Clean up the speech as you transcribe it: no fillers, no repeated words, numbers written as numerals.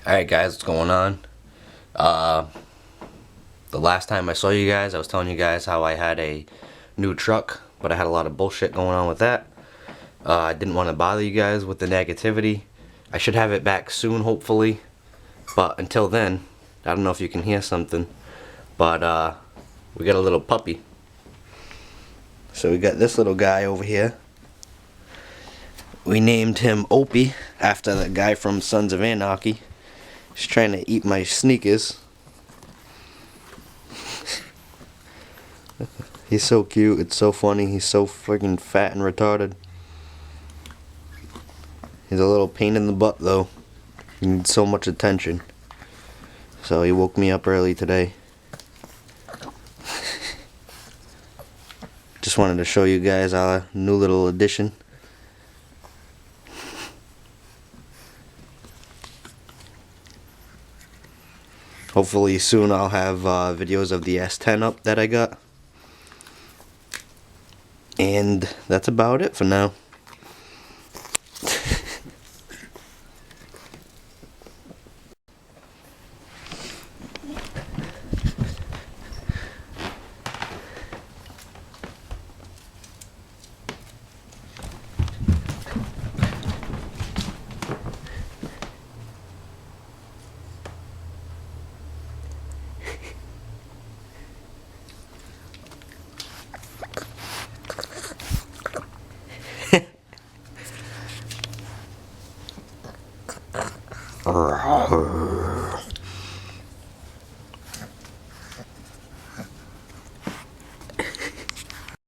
Alright guys, what's going on? The last time I saw you guys, I was telling you guys how I had a new truck, but I had a lot of bullshit going on with that. I didn't want to bother you guys with the negativity. I should have it back soon, hopefully. But until then, I don't know if you can hear something, but we got a little puppy. So we got this little guy over here. We named him Opie after the guy from Sons of Anarchy. He's trying to eat my sneakers. He's so cute, it's so funny, he's so freaking fat and retarded. He's a little pain in the butt though. He needs so much attention. So he woke me up early today. Just wanted to show you guys our new little addition. Hopefully soon I'll have videos of the S10 up that I got. And that's about it for now.